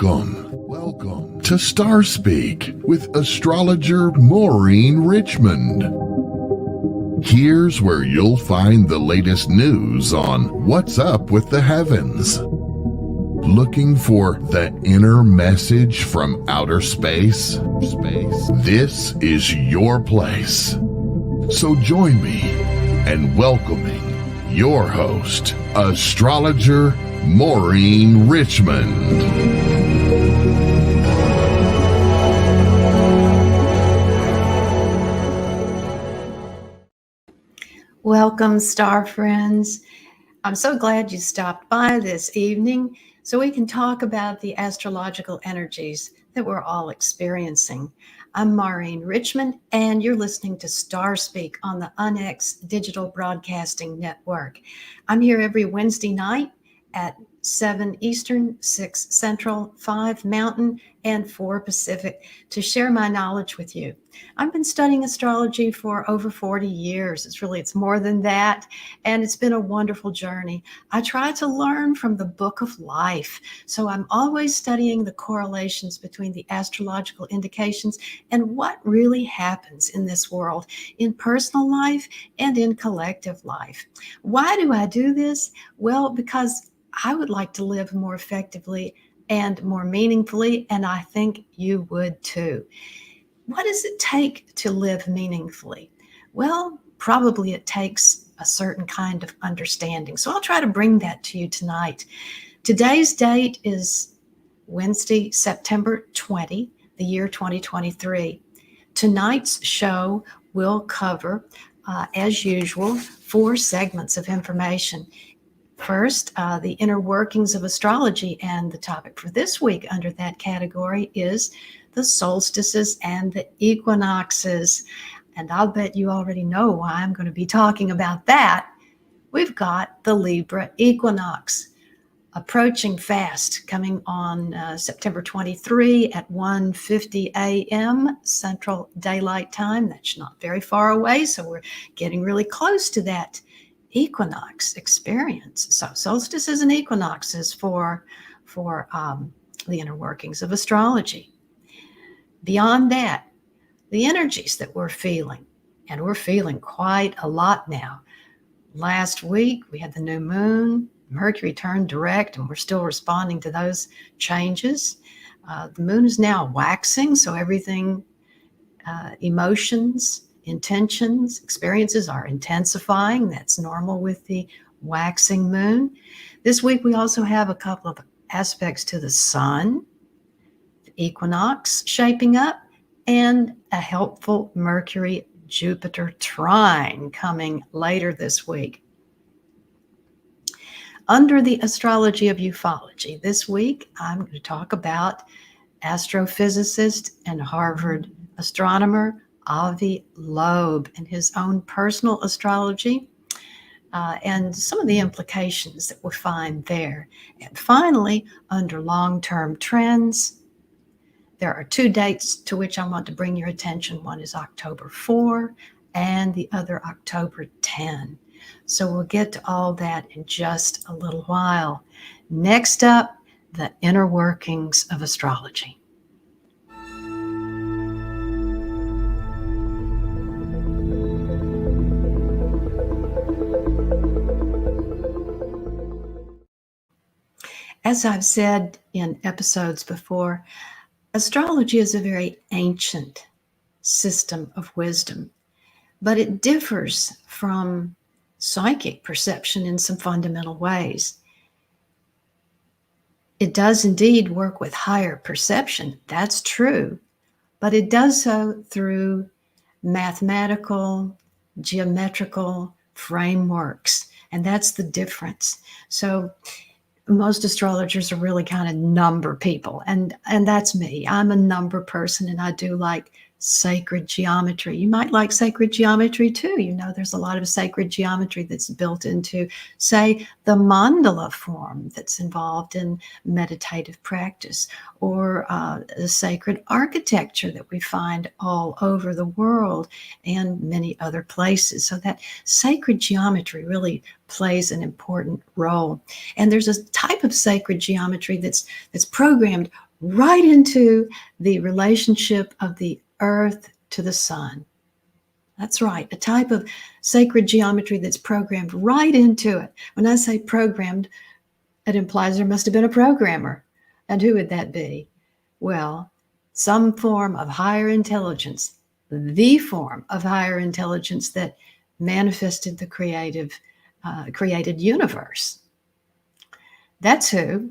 Welcome to Starspeak with astrologer Maureen Richmond. Here's where you'll find the latest news on what's up with the heavens. Looking for the inner message from outer space? This is your place. So join me in welcoming your host, astrologer Maureen Richmond. Welcome, star friends. I'm so glad you stopped by this evening so we can talk about the astrological energies that we're all experiencing. I'm Maureen Richmond, and you're listening to Starspeak on the UNX Digital Broadcasting Network. I'm here every Wednesday night at 7 Eastern, 6 Central, 5 Mountain, and 4 Pacific to share my knowledge with you. I've been studying astrology for over 40 years. It's more than that, and it's been a wonderful journey. I try to learn from the book of life, so I'm always studying the correlations between the astrological indications and what really happens in this world, in personal life and in collective life. Why do I do this? Well, because I would like to live more effectively and more meaningfully, and I think you would too. What does it take to live meaningfully? Well, probably it takes a certain kind of understanding. So I'll try to bring that to you tonight. Today's date is Wednesday, September 20, the year 2023. Tonight's show will cover, as usual, 4 segments of information. First, the inner workings of astrology, and the topic for this week under that category is the solstices and the equinoxes. And I'll bet you already know why I'm going to be talking about that. We've got the Libra equinox approaching fast, coming on September 23 at 1:50 a.m. Central Daylight Time. That's not very far away, so we're getting really close to that equinox experience. So solstices and equinoxes for the inner workings of astrology. Beyond that, the energies that we're feeling, and we're feeling quite a lot now. Last week, we had the new moon. Mercury turned direct, and we're still responding to those changes. The moon is now waxing, so everything, emotions, intentions, experiences are intensifying. That's normal with the waxing moon. This week, we also have a couple of aspects to the sun, the equinox shaping up, and a helpful Mercury-Jupiter trine coming later this week. Under the astrology of ufology, this week, I'm going to talk about astrophysicist and Harvard astronomer Avi Loeb and his own personal astrology, and some of the implications that we find there. And finally, under long-term trends, there are 2 dates to which I want to bring your attention. One is October 4 and the other October 10. So we'll get to all that in just a little while. Next up, the inner workings of astrology. As I've said in episodes before, astrology is a very ancient system of wisdom, but it differs from psychic perception in some fundamental ways. It does indeed work with higher perception, that's true, but it does so through mathematical, geometrical frameworks, and that's the difference. So most astrologers are really kind of number people, and that's me. I'm a number person, and I do like sacred geometry. You might like sacred geometry too. You know, there's a lot of sacred geometry that's built into, say, the mandala form that's involved in meditative practice, or the sacred architecture that we find all over the world and many other places. So that sacred geometry really plays an important role. And there's a type of sacred geometry that's programmed right into the relationship of the earth to the sun. That's right, a type of sacred geometry that's programmed right into it. When I say programmed, it implies there must have been a programmer. And who would that be? Well, some form of higher intelligence, the form of higher intelligence that manifested the created universe. That's who.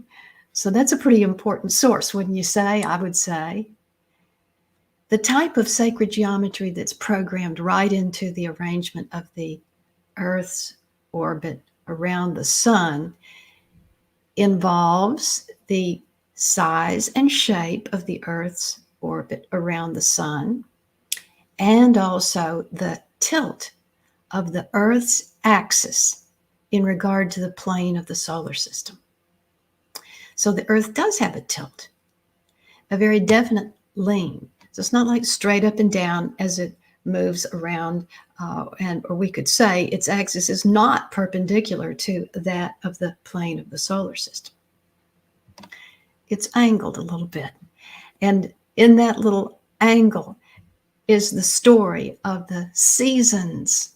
So that's a pretty important source, wouldn't you say? I would say. The type of sacred geometry that's programmed right into the arrangement of the Earth's orbit around the sun involves the size and shape of the Earth's orbit around the sun, and also the tilt of the Earth's axis in regard to the plane of the solar system. So the Earth does have a tilt, a very definite lean. So it's not like straight up and down as it moves around, or we could say its axis is not perpendicular to that of the plane of the solar system. It's angled a little bit. And in that little angle is the story of the seasons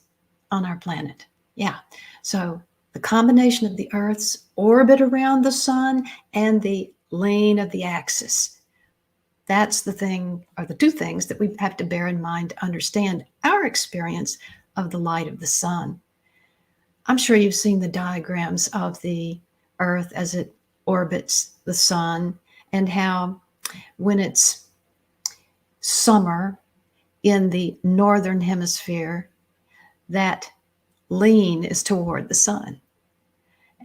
on our planet. Yeah. So the combination of the Earth's orbit around the sun and the lean of the axis. That's the thing, or the two things that we have to bear in mind to understand our experience of the light of the sun. I'm sure you've seen the diagrams of the Earth as it orbits the sun, and how when it's summer in the northern hemisphere, that lean is toward the sun.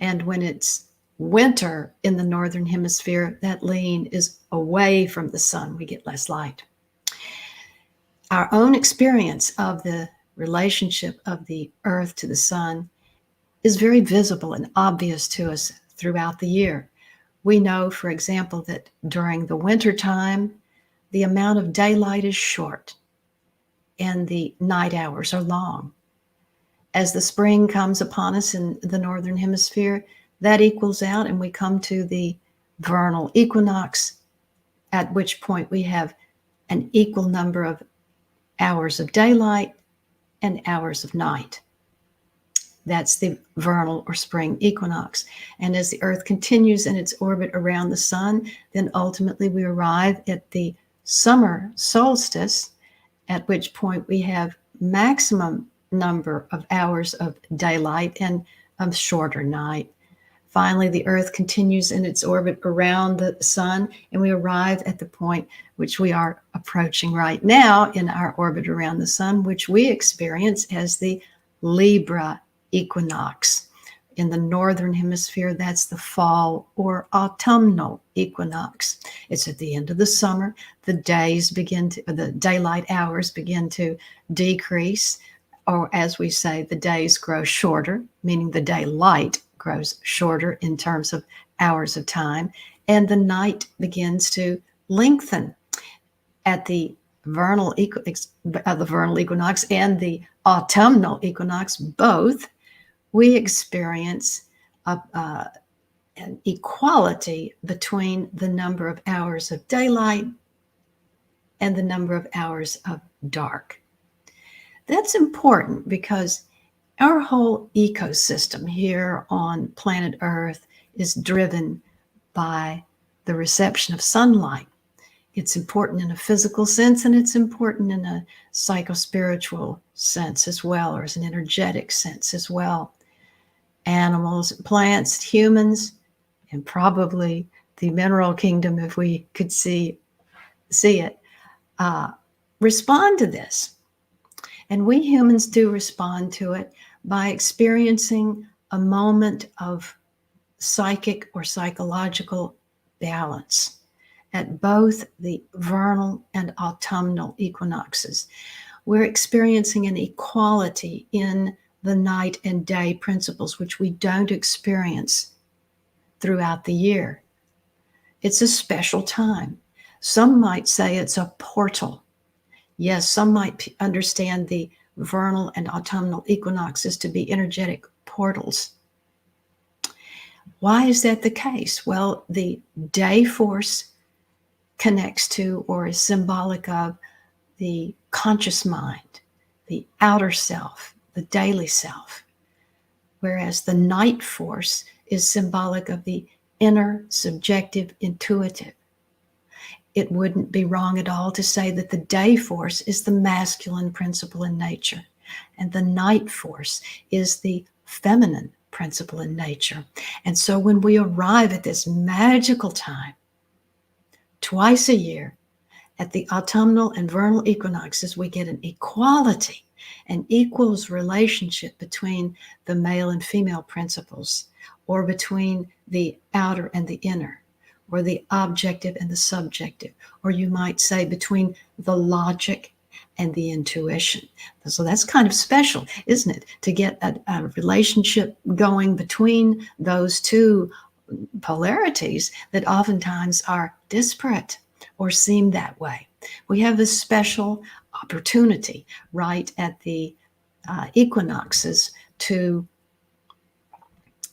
And when it's winter in the northern hemisphere, that lean is away from the sun. We get less light. Our own experience of the relationship of the Earth to the sun is very visible and obvious to us throughout the year. We know, for example, that during the winter time, the amount of daylight is short and the night hours are long. As the spring comes upon us in the northern hemisphere, that equals out and we come to the vernal equinox, at which point we have an equal number of hours of daylight and hours of night. That's the vernal or spring equinox. And as the Earth continues in its orbit around the sun, then ultimately we arrive at the summer solstice, at which point we have maximum number of hours of daylight and a shorter night. Finally, the Earth continues in its orbit around the sun, and we arrive at the point which we are approaching right now in our orbit around the sun, which we experience as the Libra equinox. In the northern hemisphere, that's the fall or autumnal equinox. It's at the end of the summer. The daylight hours begin to decrease, or as we say, the days grow shorter, meaning the daylight grows shorter in terms of hours of time, and the night begins to lengthen. At the vernal equinox and the autumnal equinox, both, we experience an equality between the number of hours of daylight and the number of hours of dark. That's important because our whole ecosystem here on planet Earth is driven by the reception of sunlight. It's important in a physical sense, and it's important in a psychospiritual sense as well, or as an energetic sense as well. Animals, plants, humans, and probably the mineral kingdom, if we could see it, respond to this. And we humans do respond to it by experiencing a moment of psychic or psychological balance at both the vernal and autumnal equinoxes. We're experiencing an equality in the night and day principles, which we don't experience throughout the year. It's a special time. Some might say it's a portal. Yes, some might understand the vernal and autumnal equinoxes to be energetic portals. Why is that the case? Well, the day force connects to or is symbolic of the conscious mind, the outer self, the daily self, whereas the night force is symbolic of the inner, subjective, intuitive. It wouldn't be wrong at all to say that the day force is the masculine principle in nature, and the night force is the feminine principle in nature. And so when we arrive at this magical time, twice a year, at the autumnal and vernal equinoxes, we get an equality, an equals relationship between the male and female principles, or between the outer and the inner, or the objective and the subjective, or you might say between the logic and the intuition. So that's kind of special, isn't it? To get a relationship going between those two polarities that oftentimes are disparate or seem that way. We have a special opportunity right at the equinoxes to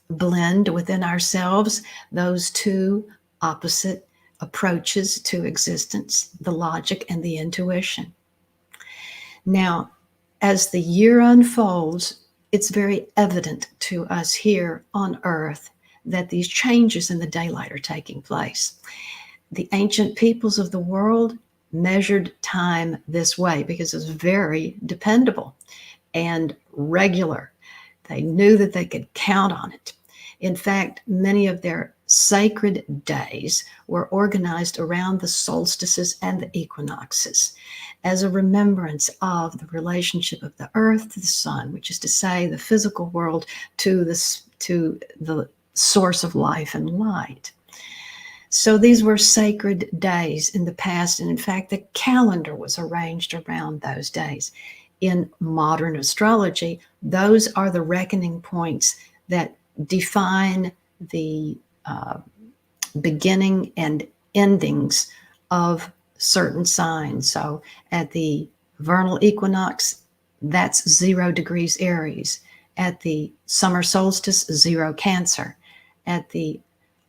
blend within ourselves those two opposite approaches to existence, the logic and the intuition. Now, as the year unfolds, it's very evident to us here on Earth that these changes in the daylight are taking place. The ancient peoples of the world measured time this way because it was very dependable and regular. They knew that they could count on it. In fact, many of their sacred days were organized around the solstices and the equinoxes as a remembrance of the relationship of the earth to the sun, which is to say the physical world to the source of life and light. So these were sacred days in the past, and in fact, the calendar was arranged around those days. In modern astrology, those are the reckoning points that define the beginning and endings of certain signs. So at the vernal equinox, that's 0 degrees Aries. At the summer solstice, 0 Cancer. At the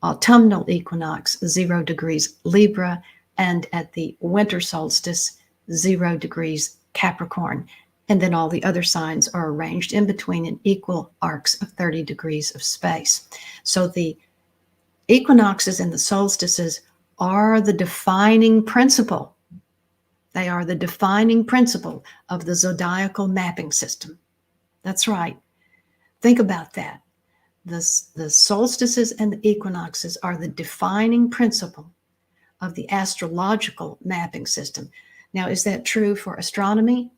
autumnal equinox, 0 degrees Libra. And at the winter solstice, 0 degrees Capricorn. And then all the other signs are arranged in between in equal arcs of 30 degrees of space. So the equinoxes and the solstices are the defining principle. They are the defining principle of the zodiacal mapping system. That's right. Think about that. The solstices and the equinoxes are the defining principle of the astrological mapping system. Now, is that true for astronomy?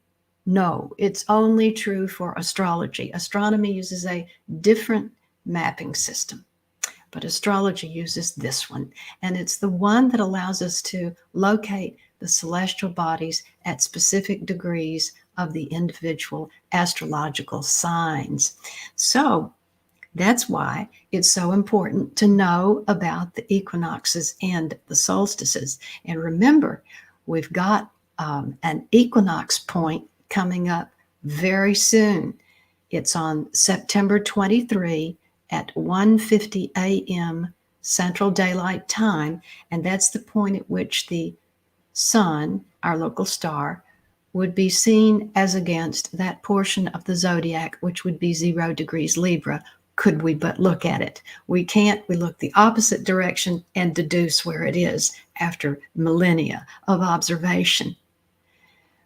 No, it's only true for astrology. Astronomy uses a different mapping system, but astrology uses this one. And it's the one that allows us to locate the celestial bodies at specific degrees of the individual astrological signs. So that's why it's so important to know about the equinoxes and the solstices. And remember, we've got an equinox point coming up very soon. It's on September 23 at 1:50 a.m. Central Daylight Time, and that's the point at which the sun, our local star, would be seen as against that portion of the zodiac, which would be 0 degrees Libra, could we but look at it. We can't. We look the opposite direction and deduce where it is after millennia of observation.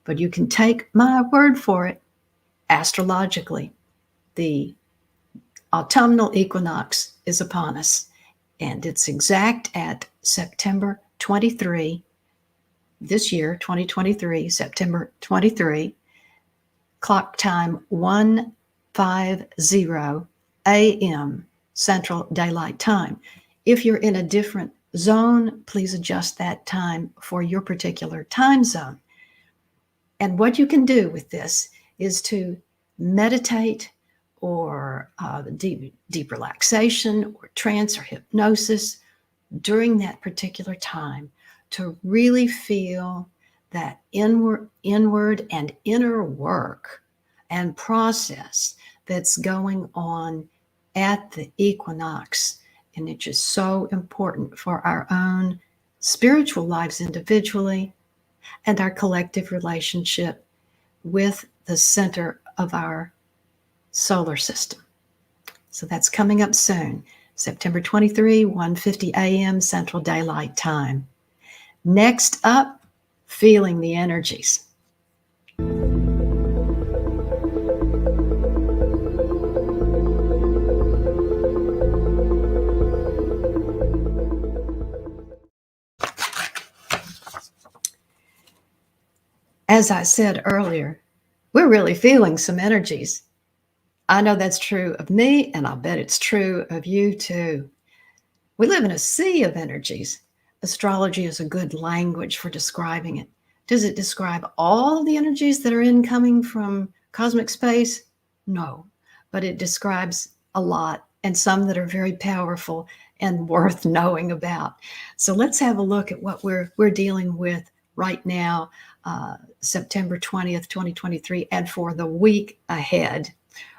But you can take my word for it, astrologically, the autumnal equinox is upon us, and it's exact at September 23, this year, 2023, September 23, clock time 1:50 a.m. Central Daylight Time. If you're in a different zone, please adjust that time for your particular time zone. And what you can do with this is to meditate or deep relaxation or trance or hypnosis during that particular time to really feel that inward and inner work and process that's going on at the equinox. And it's just so important for our own spiritual lives individually, and our collective relationship with the center of our solar system. So that's coming up soon, September 23, 1:50 a.m. Central Daylight Time. Next up, feeling the energies. As I said earlier, we're really feeling some energies. I know that's true of me, and I'll bet it's true of you too. We live in a sea of energies. Astrology is a good language for describing it. Does it describe all the energies that are incoming from cosmic space? No, but it describes a lot, and some that are very powerful and worth knowing about. So let's have a look at what we're dealing with right now, September 20th, 2023, and for the week ahead.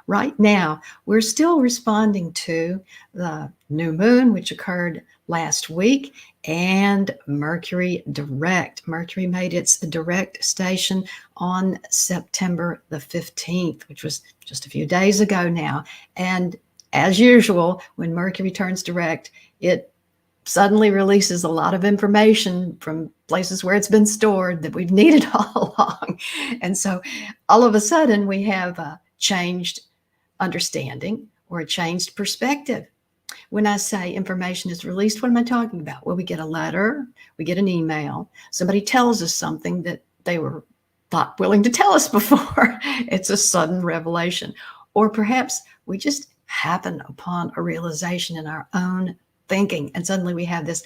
Right now, we're still responding to the new moon, which occurred last week, and Mercury direct. Mercury made its direct station on September the 15th, which was just a few days ago now. And as usual, when Mercury turns direct, it suddenly releases a lot of information from places where it's been stored that we've needed all along. And so all of a sudden we have a changed understanding or a changed perspective. When I say information is released, what am I talking about? Well, we get a letter, we get an email, somebody tells us something that they were not willing to tell us before. It's a sudden revelation. Or perhaps we just happen upon a realization in our own thinking, and suddenly we have this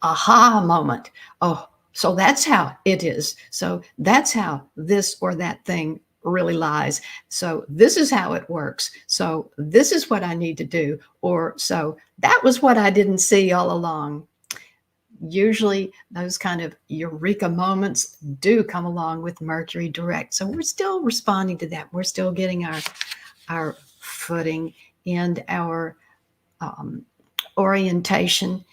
aha moment. Oh, so that's how it is. So that's how this or that thing really lies. So this is how it works. So this is what I need to do. Or so that was what I didn't see all along. Usually those kind of eureka moments do come along with Mercury direct. So we're still responding to that. We're still getting our footing and our orientation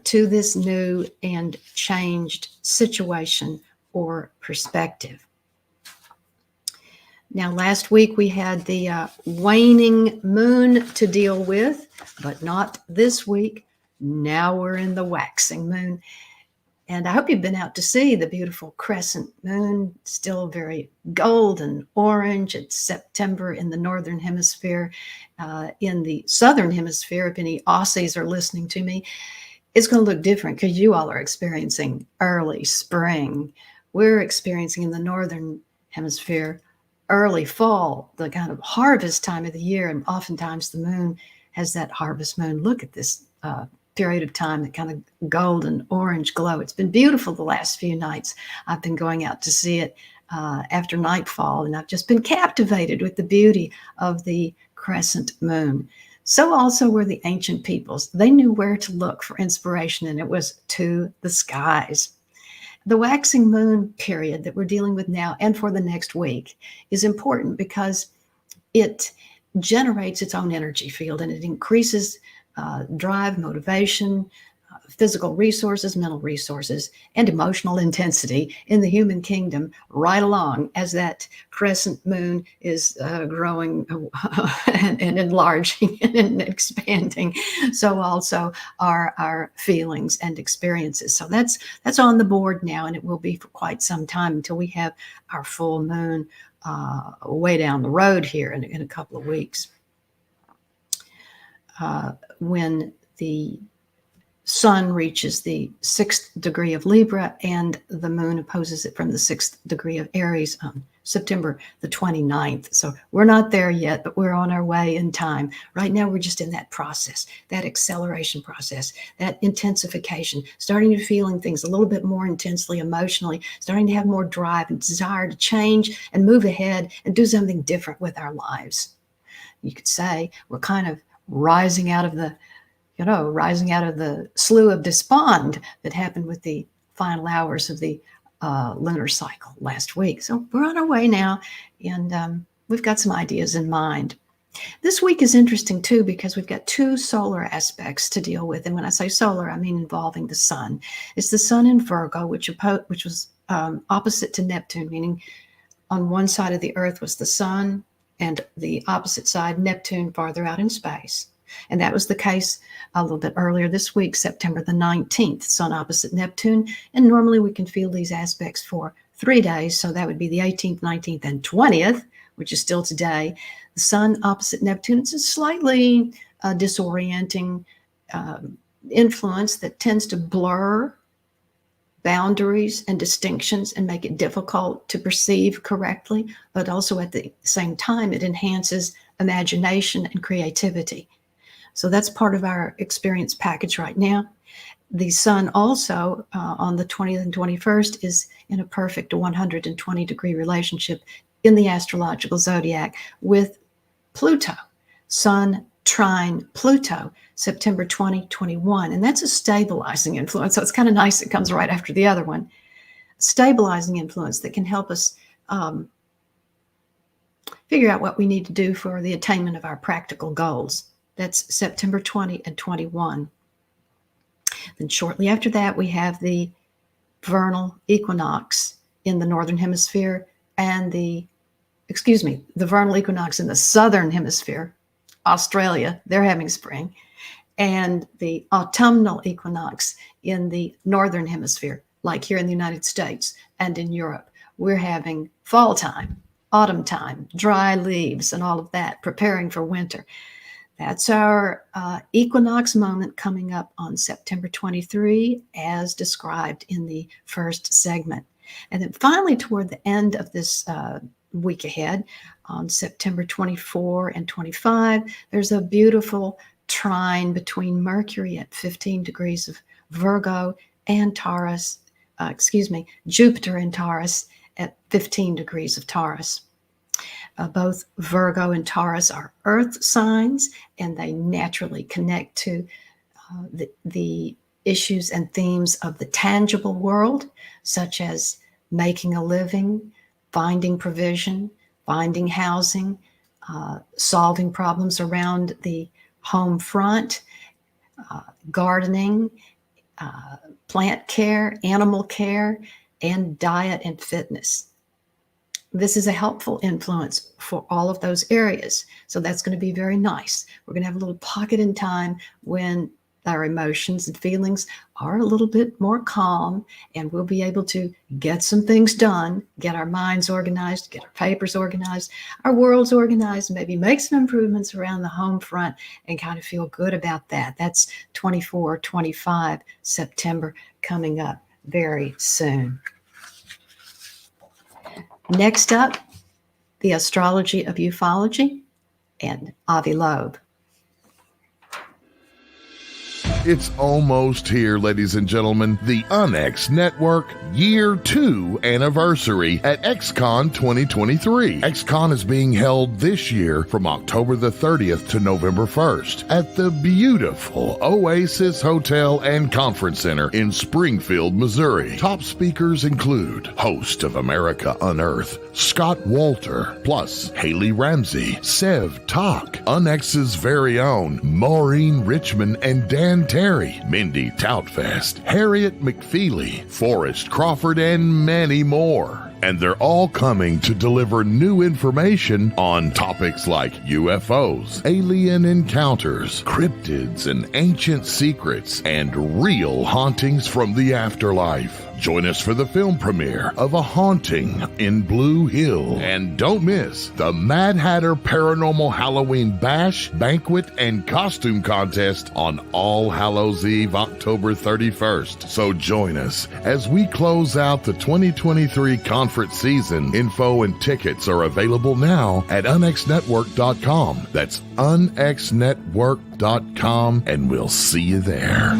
to this new and changed situation or perspective. Now, last week we had the waning moon to deal with, but not this week. Now we're in the waxing moon. And I hope you've been out to see the beautiful crescent moon, still very golden orange. It's September in the Northern Hemisphere. In the Southern Hemisphere, if any Aussies are listening to me, it's going to look different because you all are experiencing early spring. We're experiencing in the Northern Hemisphere early fall, the kind of harvest time of the year. And oftentimes the moon has that harvest moon. Look at this period of time, that kind of golden orange glow. It's been beautiful the last few nights. I've been going out to see it after nightfall, and I've just been captivated with the beauty of the crescent moon. So also were the ancient peoples. They knew where to look for inspiration, and it was to the skies. The waxing moon period that we're dealing with now and for the next week is important because it generates its own energy field, and it increases drive, motivation, physical resources, mental resources, and emotional intensity in the human kingdom right along as that crescent moon is growing and enlarging and expanding. So also our feelings and experiences. So that's on the board now, and it will be for quite some time until we have our full moon way down the road here in a couple of weeks. When the sun reaches the 6th degree of Libra and the moon opposes it from the 6th degree of Aries on September the 29th. So we're not there yet, but we're on our way in time. Right now, we're just in that process, that acceleration process, that intensification, starting to feeling things a little bit more intensely emotionally, starting to have more drive and desire to change and move ahead and do something different with our lives. You could say we're kind of rising out of the slough of despond that happened with the final hours of the lunar cycle last week. So we're on our way now, and we've got some ideas in mind. This week is interesting too because we've got two solar aspects to deal with. And when I say solar, I mean involving the sun. It's the sun in Virgo, which was opposite to Neptune, meaning on one side of the Earth was the sun and the opposite side, Neptune, farther out in space. And that was the case a little bit earlier this week, September the 19th, sun opposite Neptune. And normally we can feel these aspects for 3 days. So that would be the 18th, 19th, and 20th, which is still today. The sun opposite Neptune, it's a slightly disorienting influence that tends to blur boundaries and distinctions and make it difficult to perceive correctly, but also at the same time, it enhances imagination and creativity. So that's part of our experience package right now. The sun also on the 20th and 21st is in a perfect 120-degree relationship in the astrological zodiac with Pluto. Sun trine Pluto, September 2021. And that's a stabilizing influence. So it's kind of nice. It comes right after the other one. Stabilizing influence that can help us figure out what we need to do for the attainment of our practical goals. That's September 20 and 21. Then shortly after that, we have the vernal equinox in the northern hemisphere and the vernal equinox in the southern hemisphere, Australia, they're having spring, and the autumnal equinox in the northern hemisphere, like here in the United States and in Europe. We're having fall time, autumn time, dry leaves and all of that, preparing for winter. That's our equinox moment coming up on September 23, as described in the first segment. And then finally, toward the end of this week ahead, on September 24 and 25, there's a beautiful trine between Mercury at 15 degrees of Virgo and Jupiter in Taurus at 15 degrees of Taurus. Both Virgo and Taurus are earth signs, and they naturally connect to the issues and themes of the tangible world, such as making a living, finding provision, finding housing, solving problems around the home front, gardening, plant care, animal care, and diet and fitness. This is a helpful influence for all of those areas. So that's going to be very nice. We're going to have a little pocket in time when our emotions and feelings are a little bit more calm, and we'll be able to get some things done, get our minds organized, get our papers organized, our worlds organized, maybe make some improvements around the home front and kind of feel good about that. That's 24, 25 September coming up very soon. Next up, the Astrology of Ufology and Avi Loeb. It's almost here, ladies and gentlemen. The UNX Network Year 2 anniversary at XCon 2023. XCon is being held this year from October the 30th to November 1st at the beautiful Oasis Hotel and Conference Center in Springfield, Missouri. Top speakers include host of America Unearthed, Scott Walter, plus Haley Ramsey, Sev Tok, UNX's very own Maureen Richmond and Dan Terry, Mindy Toutfest, Harriet McFeely, Forrest Crawford, and many more. And they're all coming to deliver new information on topics like UFOs, alien encounters, cryptids and ancient secrets, and real hauntings from the afterlife. Join us for the film premiere of A Haunting in Blue Hill. And don't miss the Mad Hatter Paranormal Halloween Bash, Banquet, and Costume Contest on All Hallows Eve, October 31st. So join us as we close out the 2023 conference season. Info and tickets are available now at unxnetwork.com. That's unxnetwork.com, and we'll see you there.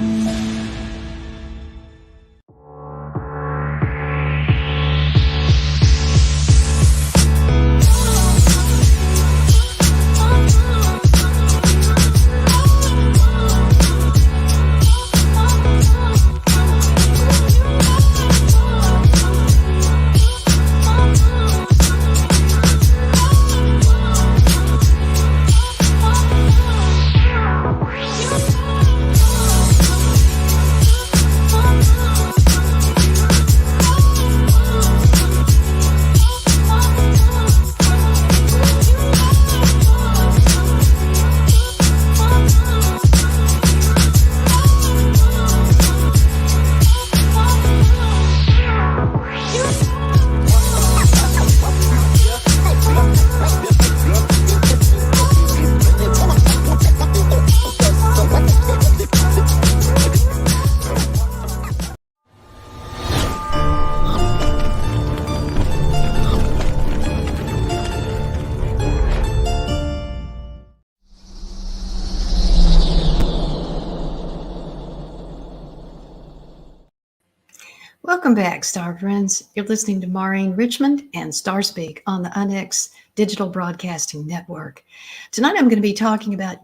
Welcome back, Star Friends. You're listening to Maureen Richmond and Starspeak on the UNX Digital Broadcasting Network. Tonight I'm going to be talking about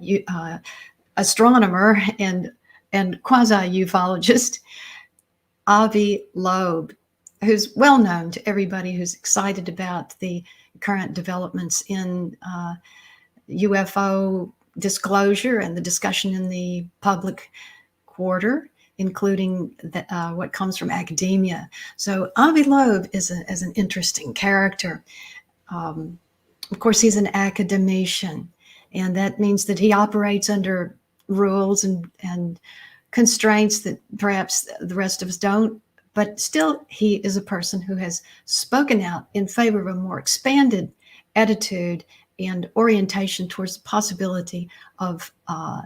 astronomer and quasi-ufologist Avi Loeb, who's well known to everybody who's excited about the current developments in UFO disclosure and the discussion in the public quarter, including what comes from academia. So Avi Loeb is an interesting character. Of course, he's an academician, and that means that he operates under rules and constraints that perhaps the rest of us don't. But still, he is a person who has spoken out in favor of a more expanded attitude and orientation towards the possibility of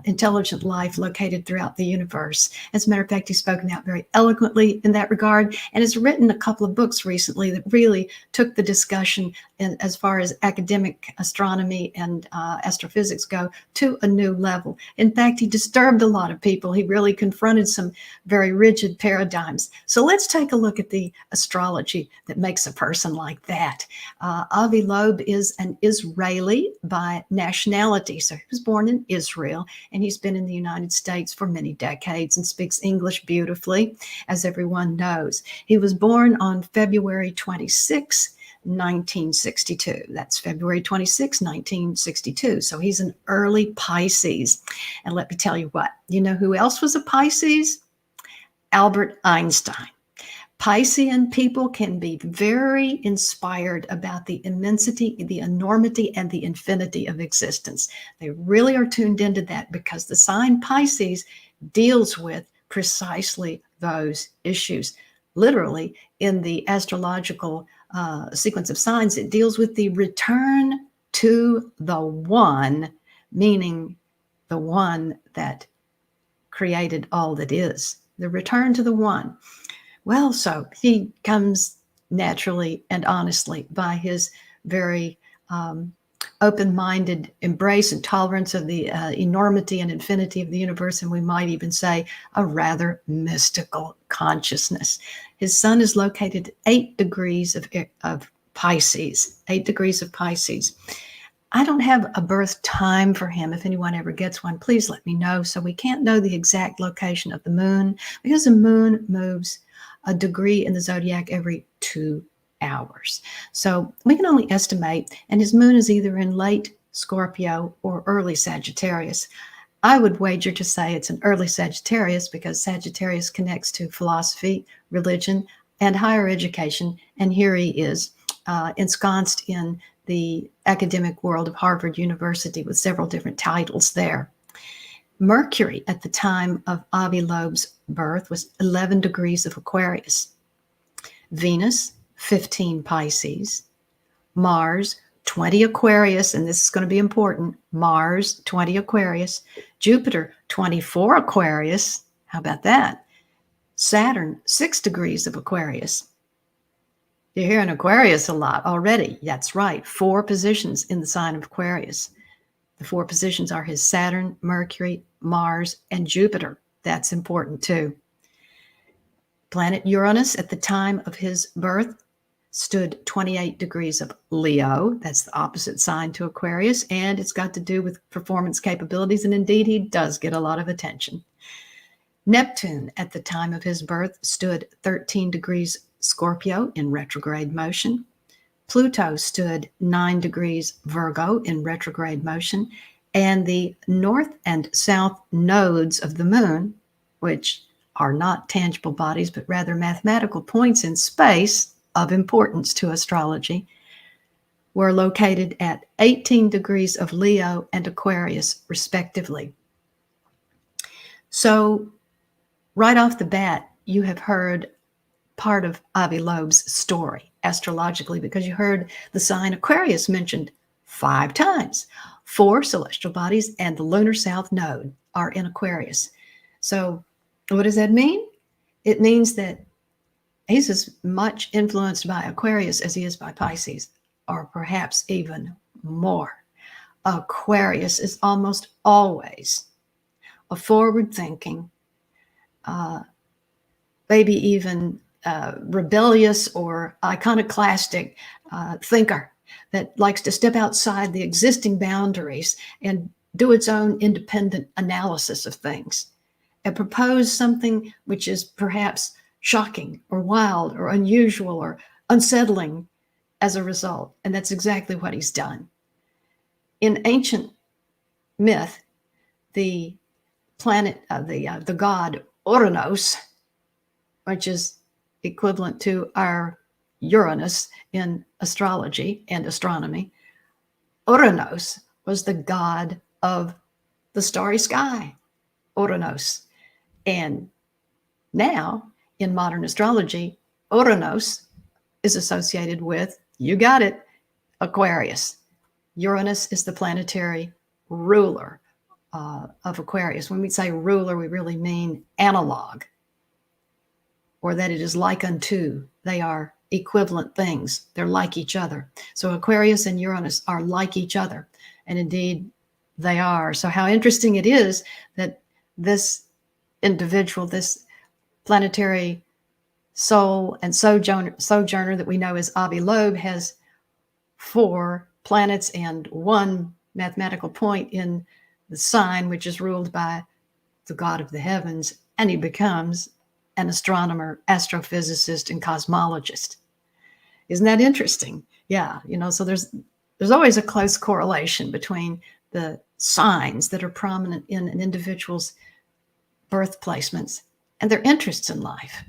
intelligent life located throughout the universe. As a matter of fact, he's spoken out very eloquently in that regard and has written a couple of books recently that really took the discussion as far as academic astronomy and astrophysics go to a new level. In fact, he disturbed a lot of people. He really confronted some very rigid paradigms. So let's take a look at the astrology that makes a person like that. Avi Loeb is an Israeli by nationality. So he was born in Israel, and he's been in the United States for many decades and speaks English beautifully, as everyone knows. He was born on February 26, 1962. That's February 26, 1962. So he's an early Pisces. And let me tell you what, you know who else was a Pisces? Albert Einstein. Piscean people can be very inspired about the immensity, the enormity, and the infinity of existence. They really are tuned into that because the sign Pisces deals with precisely those issues. Literally, in the astrological sequence of signs, it deals with the return to the one, meaning the one that created all that is. The return to the one. Well, so he comes naturally and honestly by his very open-minded embrace and tolerance of the enormity and infinity of the universe, and we might even say a rather mystical consciousness. His sun is located at 8 degrees of Pisces, 8 degrees of Pisces. I don't have a birth time for him. If anyone ever gets one, please let me know. So we can't know the exact location of the moon because the moon moves a degree in the zodiac every 2 hours. So we can only estimate, and his moon is either in late Scorpio or early Sagittarius. I would wager to say it's an early Sagittarius because Sagittarius connects to philosophy, religion, and higher education. And here he is ensconced in the academic world of Harvard University with several different titles there. Mercury at the time of Avi Loeb's birth was 11 degrees of Aquarius. Venus, 15 Pisces. Mars, 20 Aquarius, and this is going to be important. Mars, 20 Aquarius. Jupiter, 24 Aquarius. How about that? Saturn, 6 degrees of Aquarius. You're hearing Aquarius a lot already. That's right. 4 positions in the sign of Aquarius. The 4 positions are his Saturn, Mercury, Mars, and Jupiter. That's important too. Planet Uranus at the time of his birth stood 28 degrees of Leo. That's the opposite sign to Aquarius, and it's got to do with performance capabilities, and indeed he does get a lot of attention. Neptune at the time of his birth stood 13 degrees Scorpio in retrograde motion. Pluto stood 9 degrees Virgo in retrograde motion, and the north and south nodes of the moon, which are not tangible bodies, but rather mathematical points in space of importance to astrology, were located at 18 degrees of Leo and Aquarius, respectively. So right off the bat, you have heard part of Avi Loeb's story astrologically because you heard the sign Aquarius mentioned 5 times. 4 celestial bodies and the lunar south node are in Aquarius. So what does that mean? It means that he's as much influenced by Aquarius as he is by Pisces, or perhaps even more. Aquarius is almost always a forward-thinking, maybe even rebellious or iconoclastic thinker that likes to step outside the existing boundaries and do its own independent analysis of things and propose something which is perhaps shocking or wild or unusual or unsettling as a result. And that's exactly what he's done. In ancient myth, the planet, the god Uranus, which is equivalent to our Uranus in astrology and astronomy, Uranus was the god of the starry sky, Uranus. And now in modern astrology, Uranus is associated with, you got it, Aquarius. Uranus is the planetary ruler of Aquarius. When we say ruler, we really mean analog, or that it is like unto. They are equivalent things. They're like each other. So Aquarius and Uranus are like each other. And indeed, they are. So how interesting it is that this individual, this planetary soul and sojourner that we know as Loeb, has 4 planets and 1 mathematical point in the sign, which is ruled by the god of the heavens, and he becomes an astronomer, astrophysicist, and cosmologist. Isn't that interesting? Yeah, so there's always a close correlation between the signs that are prominent in an individual's birth placements and their interests in life.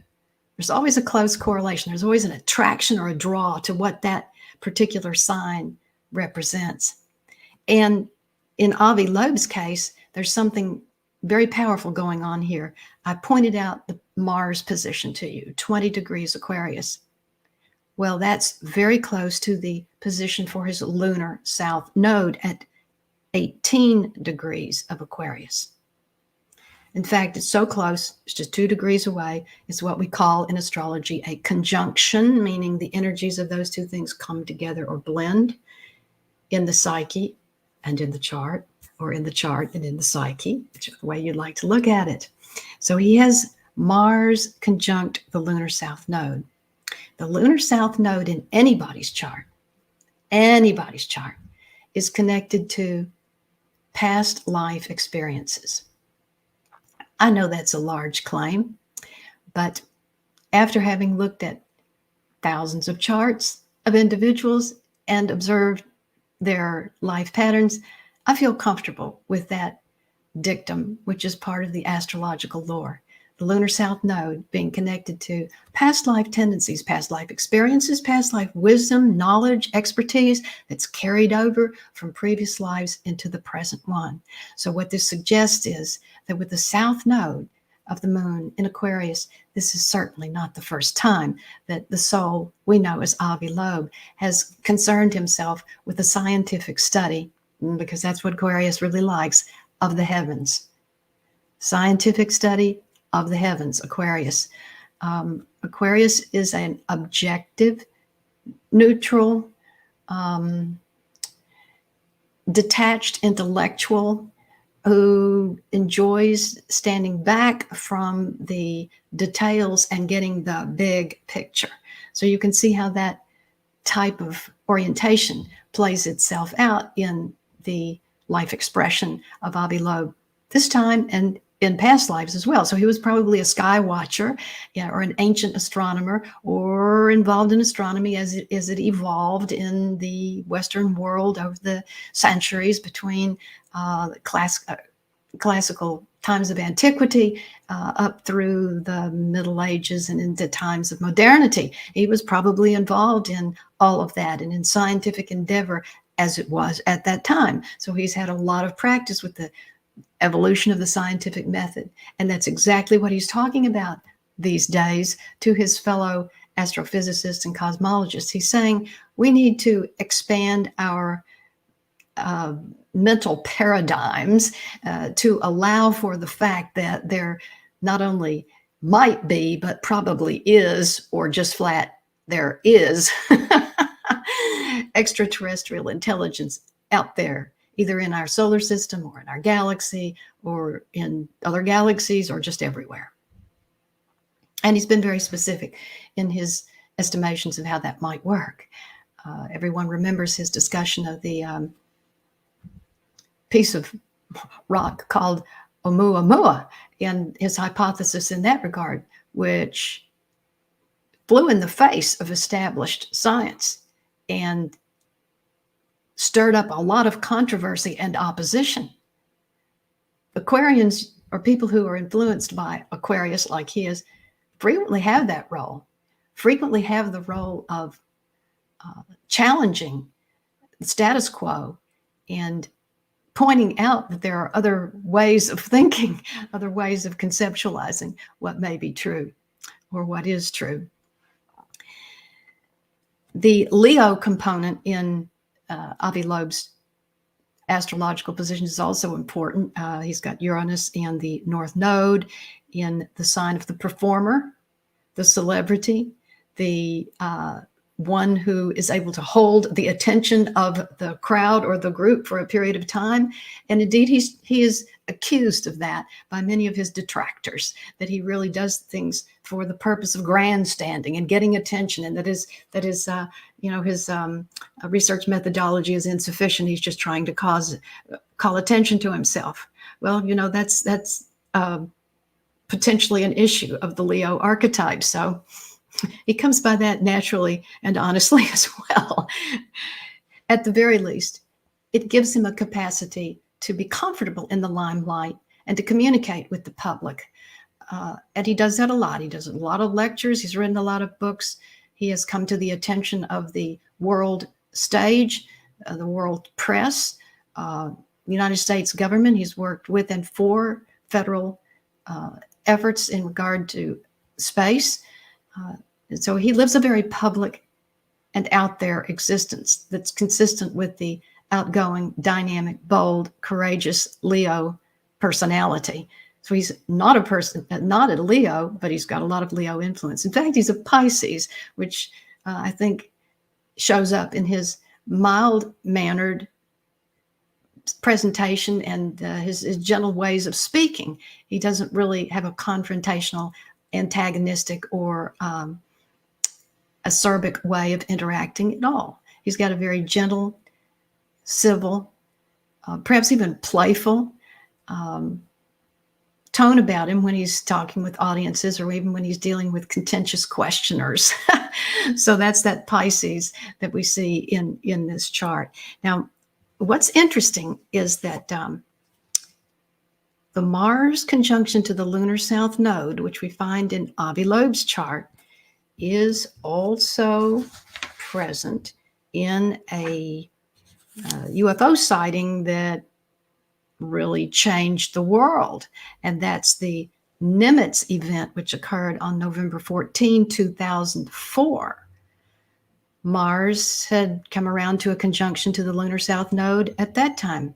There's always a close correlation. There's always an attraction or a draw to what that particular sign represents. And in Avi Loeb's case, there's something very powerful going on here. I pointed out the Mars position to you, 20 degrees Aquarius. Well, that's very close to the position for his lunar south node at 18 degrees of Aquarius. In fact, it's so close, it's just 2 degrees away. It's what we call in astrology a conjunction, meaning the energies of those two things come together or blend in the psyche and in the chart, or in the chart and in the psyche, whichever way you'd like to look at it. So he has Mars conjunct the lunar south node. The lunar south node in anybody's chart is connected to past life experiences. I know that's a large claim, but after having looked at thousands of charts of individuals and observed their life patterns, I feel comfortable with that dictum, which is part of the astrological lore. The lunar south node being connected to past life tendencies, past life experiences, past life wisdom, knowledge, expertise that's carried over from previous lives into the present one. So what this suggests is that with the south node of the moon in Aquarius, this is certainly not the first time that the soul we know as Avi Loeb has concerned himself with the scientific study, because that's what Aquarius really likes, of the heavens. Scientific study of the heavens, Aquarius. Aquarius is an objective, neutral, detached intellectual who enjoys standing back from the details and getting the big picture. So you can see how that type of orientation plays itself out in the life expression of Avi Loeb this time and in past lives as well. So he was probably a sky watcher, or an ancient astronomer, or involved in astronomy as it evolved in the Western world over the centuries between classical times of antiquity up through the Middle Ages and into times of modernity. He was probably involved in all of that and in scientific endeavor as it was at that time. So he's had a lot of practice with the evolution of the scientific method. And that's exactly what he's talking about these days to his fellow astrophysicists and cosmologists. He's saying we need to expand our mental paradigms to allow for the fact that there not only might be, but probably is, or just flat, there is extraterrestrial intelligence out there, either in our solar system or in our galaxy or in other galaxies or just everywhere. And he's been very specific in his estimations of how that might work. Everyone remembers his discussion of the piece of rock called Oumuamua and his hypothesis in that regard, which flew in the face of established science and stirred up a lot of controversy and opposition. Aquarians, or people who are influenced by Aquarius like he is, frequently have that role, frequently have the role of challenging the status quo and pointing out that there are other ways of thinking, other ways of conceptualizing what may be true or what is true. The Leo component in Avi Loeb's astrological position is also important. He's got Uranus and the North Node in the sign of the performer, the celebrity, the one who is able to hold the attention of the crowd or the group for a period of time. And indeed, he is accused of that by many of his detractors, that he really does things for the purpose of grandstanding and getting attention, and that his research methodology is insufficient. He's just trying to call attention to himself. Well, that's potentially an issue of the Leo archetype. So he comes by that naturally and honestly as well. At the very least, it gives him a capacity to be comfortable in the limelight and to communicate with the public. And he does that a lot. He does a lot of lectures. He's written a lot of books. He has come to the attention of the world stage, the world press, the United States government. He's worked with and for federal efforts in regard to space. And so he lives a very public and out there existence that's consistent with the outgoing, dynamic, bold, courageous Leo personality. So he's not a Leo, but he's got a lot of Leo influence. In fact, he's a Pisces, which I think shows up in his mild-mannered presentation and his gentle ways of speaking. He doesn't really have a confrontational, antagonistic, or acerbic way of interacting at all. He's got a very gentle, civil, perhaps even playful tone about him when he's talking with audiences or even when he's dealing with contentious questioners. So that's that Pisces that we see in this chart. Now, what's interesting is that the Mars conjunction to the lunar south node, which we find in Avi Loeb's chart, is also present in a UFO sighting that really changed the world. And that's the Nimitz event, which occurred on November 14, 2004. Mars had come around to a conjunction to the lunar south node at that time.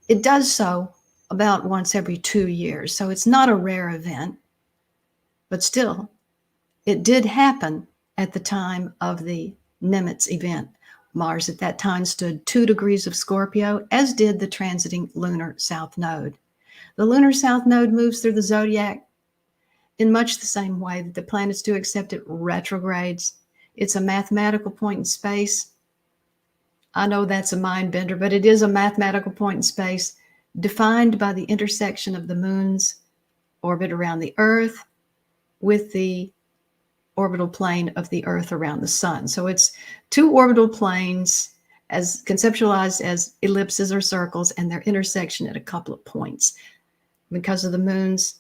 It does so about once every 2 years. So it's not a rare event, but still, it did happen at the time of the Nimitz event. Mars at that time stood 2 degrees of Scorpio, as did the transiting lunar south node. The lunar south node moves through the zodiac in much the same way that the planets do, except it retrogrades. It's a mathematical point in space. I know that's a mind bender, but it is a mathematical point in space defined by the intersection of the moon's orbit around the Earth with the orbital plane of the Earth around the sun. So it's 2 orbital planes as conceptualized as ellipses or circles, and their intersection at a couple of points. Because of the moon's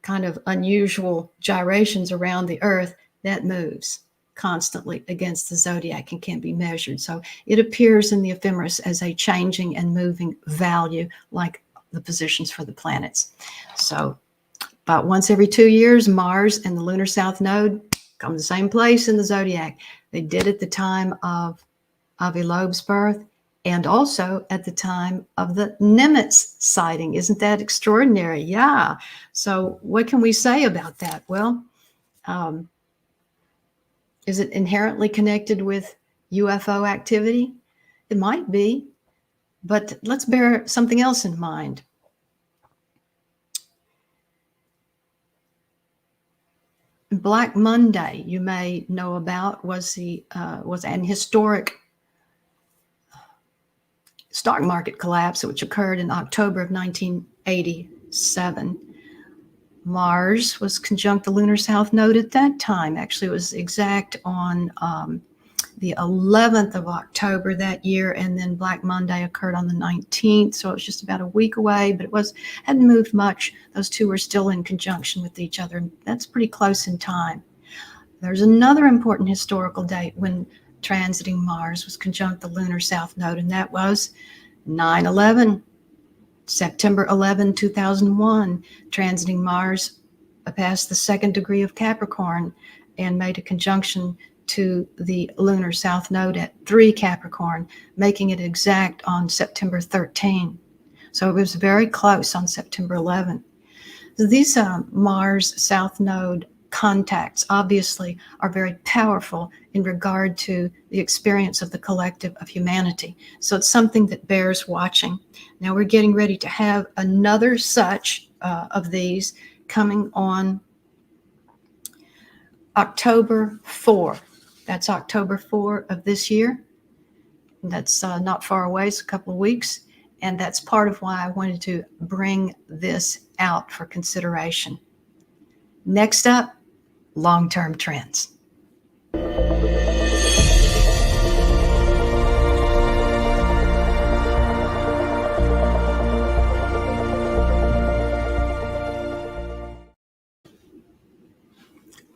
kind of unusual gyrations around the Earth, that moves constantly against the zodiac and can be measured. So it appears in the ephemeris as a changing and moving value, like the positions for the planets. So about once every 2 years, Mars and the lunar south node come to the same place in the zodiac. They did at the time of Avi Loeb's birth and also at the time of the Nimitz sighting. Isn't that extraordinary? Yeah. So what can we say about that? Well, is it inherently connected with UFO activity? It might be, but let's bear something else in mind. Black Monday, you may know about, was an historic stock market collapse which occurred in October of 1987. Mars was conjunct the lunar south node at that time. Actually, it was exact on the 11th of October that year, and then Black Monday occurred on the 19th, so it was just about a week away, but hadn't moved much. Those two were still in conjunction with each other, and that's pretty close in time. There's another important historical date when transiting Mars was conjunct the lunar south node, and that was 9/11. September 11, 2001, transiting Mars past the second degree of Capricorn and made a conjunction to the lunar south node at 3 Capricorn, making it exact on September 13. So it was very close on September 11. So these Mars south node contacts obviously are very powerful in regard to the experience of the collective of humanity. So it's something that bears watching. Now we're getting ready to have another such of these coming on October 4. That's October 4 of this year. That's not far away. It's a couple of weeks. And that's part of why I wanted to bring this out for consideration. Next up, long-term trends.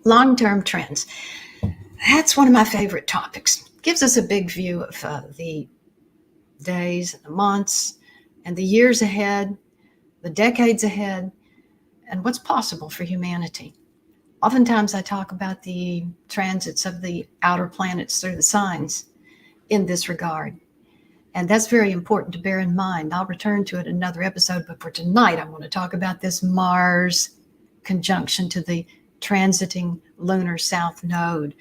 Long-term trends. That's one of my favorite topics. Gives us a big view of the days, and the months, and the years ahead, the decades ahead, and what's possible for humanity. Oftentimes I talk about the transits of the outer planets through the signs in this regard. And that's very important to bear in mind. I'll return to it in another episode, but for tonight, I want to talk about this Mars conjunction to the transiting lunar south node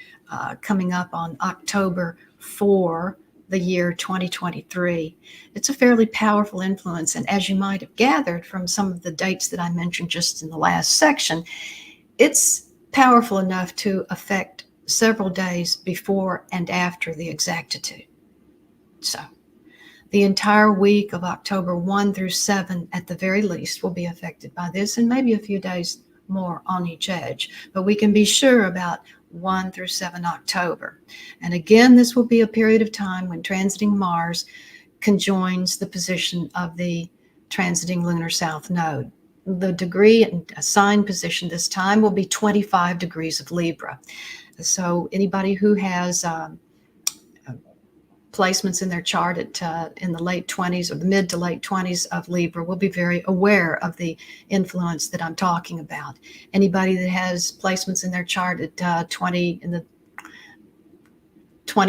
coming up on October 4, the year 2023. It's a fairly powerful influence. And as you might have gathered from some of the dates that I mentioned just in the last section, it's powerful enough to affect several days before and after the exactitude. So the entire week of October 1 through 7, at the very least, will be affected by this, and maybe a few days more on each edge. But we can be sure about 1 through 7 October. And again, this will be a period of time when transiting Mars conjoins the position of the transiting lunar south node. The degree and assigned position this time will be 25 degrees of Libra. So anybody who has placements in their chart at in the late 20s or the mid to late 20s of Libra will be very aware of the influence that I'm talking about. Anybody that has placements in their chart at 20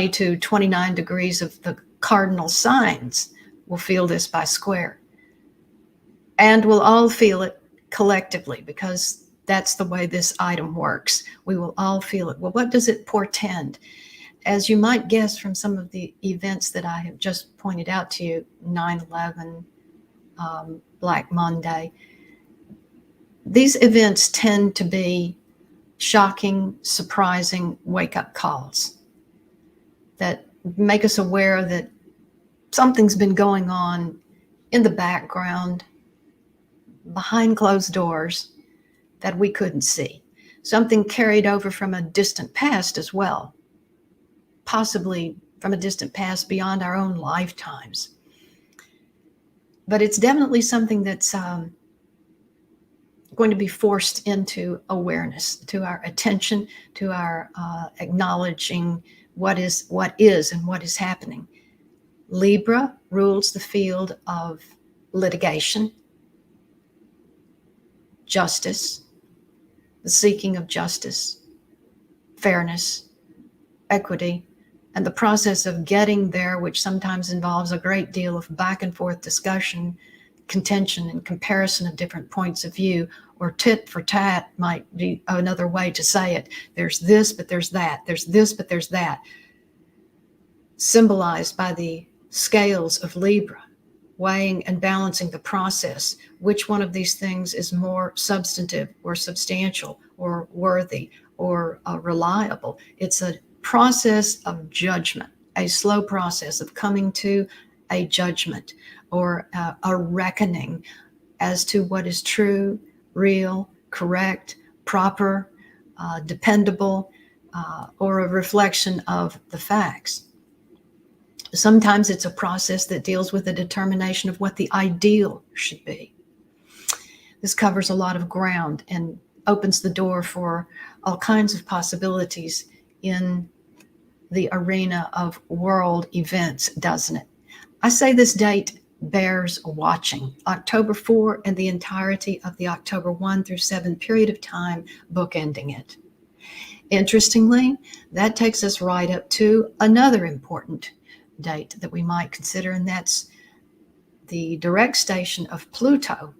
to 29 degrees of the cardinal signs will feel this by square. And we'll all feel it collectively, because that's the way this item works. We will all feel it. Well, what does it portend? As you might guess from some of the events that I have just pointed out to you, 9/11, Black Monday, these events tend to be shocking, surprising wake-up calls that make us aware that something's been going on in the background, behind closed doors, that we couldn't see. Something carried over from a distant past as well, possibly from a distant past beyond our own lifetimes. But it's definitely something that's going to be forced into awareness, to our attention, to our acknowledging what is and what is happening. Libra rules the field of litigation, justice, the seeking of justice, fairness, equity, and the process of getting there, which sometimes involves a great deal of back and forth discussion, contention, and comparison of different points of view, or tit for tat might be another way to say it. There's this, but there's that. There's this, but there's that. Symbolized by the scales of Libra, weighing and balancing the process. Which one of these things is more substantive or substantial or worthy or reliable. It's a process of judgment, a slow process of coming to a judgment or a reckoning as to what is true, real, correct, proper, dependable, or a reflection of the facts. Sometimes it's a process that deals with the determination of what the ideal should be. This covers a lot of ground and opens the door for all kinds of possibilities in the arena of world events, doesn't it? I say this date bears watching. October 4 and the entirety of the October 1 through 7 period of time, bookending it. Interestingly, that takes us right up to another important date that we might consider, and that's the direct station of Pluto,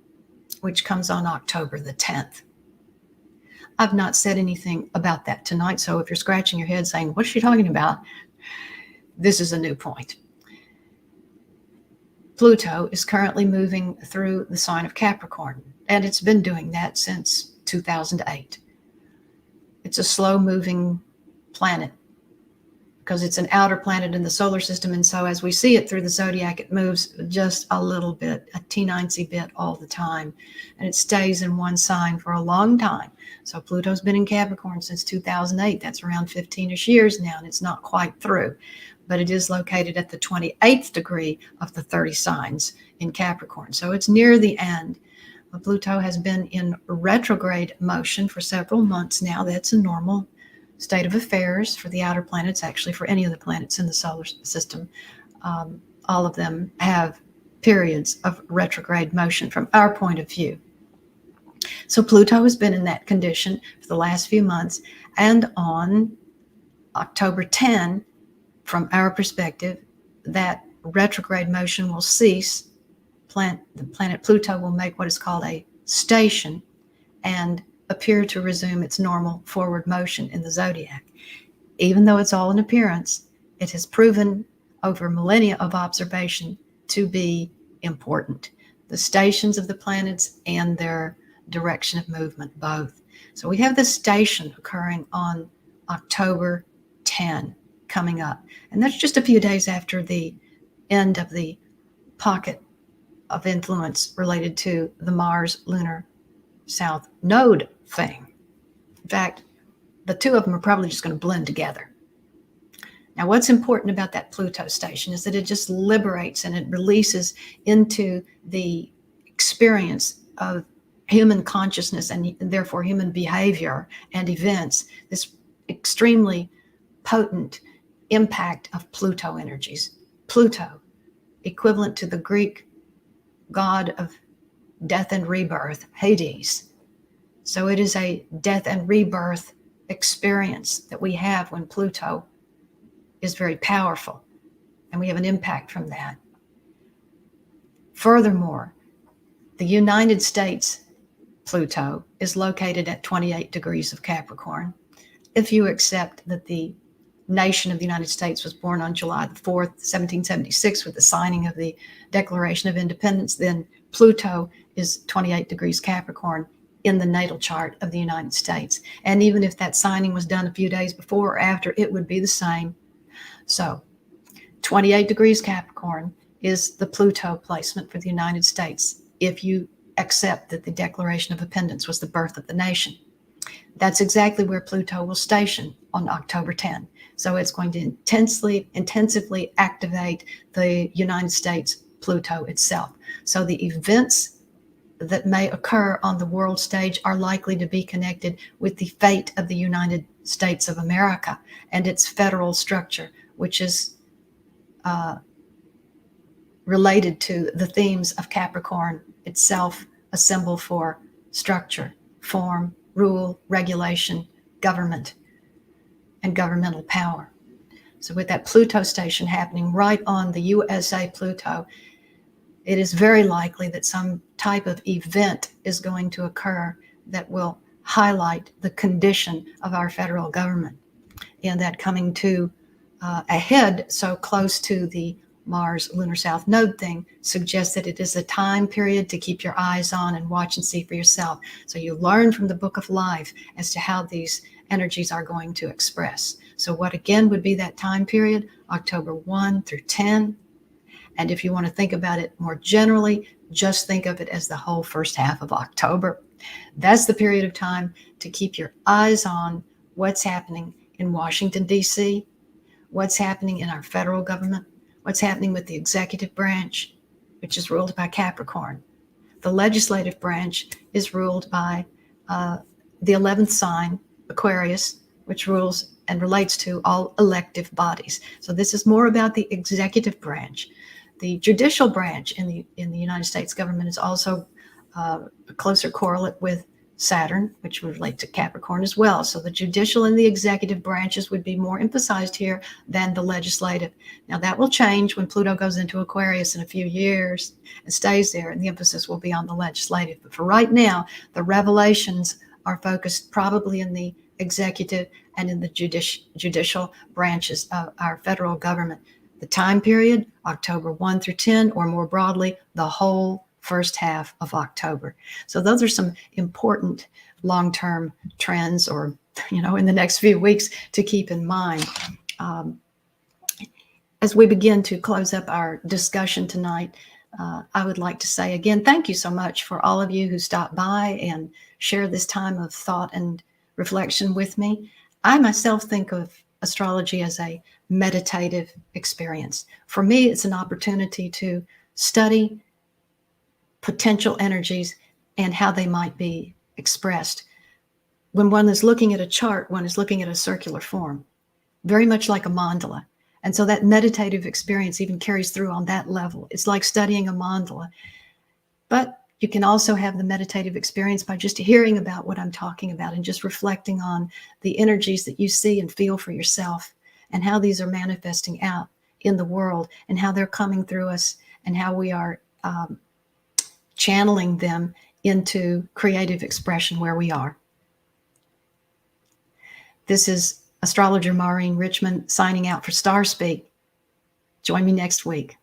which comes on October the 10th. I've not said anything about that tonight, so if you're scratching your head saying, what's she talking about? This is a new point. Pluto is currently moving through the sign of Capricorn, and it's been doing that since 2008. It's a slow-moving planet because it's an outer planet in the solar system, and so as we see it through the zodiac, it moves just a little bit, a teensy bit all the time, and it stays in one sign for a long time. So Pluto's been in Capricorn since 2008. That's around 15-ish years now, and it's not quite through, but it is located at the 28th degree of the 30 signs in Capricorn, so it's near the end. Pluto has been in retrograde motion for several months now. That's a normal state of affairs for the outer planets, actually for any of the planets in the solar system. All of them have periods of retrograde motion from our point of view. So Pluto has been in that condition for the last few months, and on October 10, from our perspective, that retrograde motion will cease. The planet Pluto will make what is called a station and appear to resume its normal forward motion in the zodiac. Even though it's all an appearance, it has proven over millennia of observation to be important. The stations of the planets and their direction of movement, both. So we have this station occurring on October 10 coming up. And that's just a few days after the end of the pocket of influence related to the Mars lunar south node thing. In fact, the two of them are probably just going to blend together. Now, what's important about that Pluto station is that it just liberates and it releases into the experience of human consciousness and therefore human behavior and events, this extremely potent impact of Pluto energies. Pluto, equivalent to the Greek god of death and rebirth, Hades. So it is a death and rebirth experience that we have when Pluto is very powerful, and we have an impact from that. Furthermore, the United States Pluto is located at 28 degrees of Capricorn. If you accept that the nation of the United States was born on July the 4th, 1776, with the signing of the Declaration of Independence, then Pluto is 28 degrees Capricorn in the natal chart of the United States. And even if that signing was done a few days before or after, it would be the same. So 28 degrees Capricorn is the Pluto placement for the United States, if you accept that the Declaration of Independence was the birth of the nation. That's exactly where Pluto will station on October 10. So it's going to intensively activate the United States Pluto itself. So the events that may occur on the world stage are likely to be connected with the fate of the United States of America and its federal structure, which is related to the themes of Capricorn itself, a symbol for structure, form, rule, regulation, government, and governmental power. So with that Pluto station happening right on the USA Pluto, it is very likely that some type of event is going to occur that will highlight the condition of our federal government. And that coming to a head so close to the Mars lunar south node thing suggests that it is a time period to keep your eyes on and watch and see for yourself. So you learn from the book of life as to how these energies are going to express. So what again would be that time period? October 1 through 10. And if you want to think about it more generally, just think of it as the whole first half of October. That's the period of time to keep your eyes on what's happening in Washington, D.C., what's happening in our federal government, what's happening with the executive branch, which is ruled by Capricorn. The legislative branch is ruled by the 11th sign, Aquarius, which rules and relates to all elective bodies. So this is more about the executive branch. The judicial branch in the United States government is also a closer correlate with Saturn, which would relate to Capricorn as well. So the judicial and the executive branches would be more emphasized here than the legislative. Now that will change when Pluto goes into Aquarius in a few years and stays there, and the emphasis will be on the legislative. But for right now, the revelations are focused probably in the executive and in the judicial branches of our federal government. The time period, October 1 through 10, or more broadly, the whole first half of October. So those are some important long-term trends, or, in the next few weeks to keep in mind. As we begin to close up our discussion tonight, I would like to say again, thank you so much for all of you who stopped by and shared this time of thought and reflection with me. I myself think of astrology as a meditative experience. For me, it's an opportunity to study potential energies and how they might be expressed. When one is looking at a chart, one is looking at a circular form, very much like a mandala. And so that meditative experience even carries through on that level. It's like studying a mandala. But you can also have the meditative experience by just hearing about what I'm talking about and just reflecting on the energies that you see and feel for yourself, and how these are manifesting out in the world, and how they're coming through us, and how we are channeling them into creative expression where we are. This is astrologer Maureen Richmond signing out for Starspeak. Join me next week.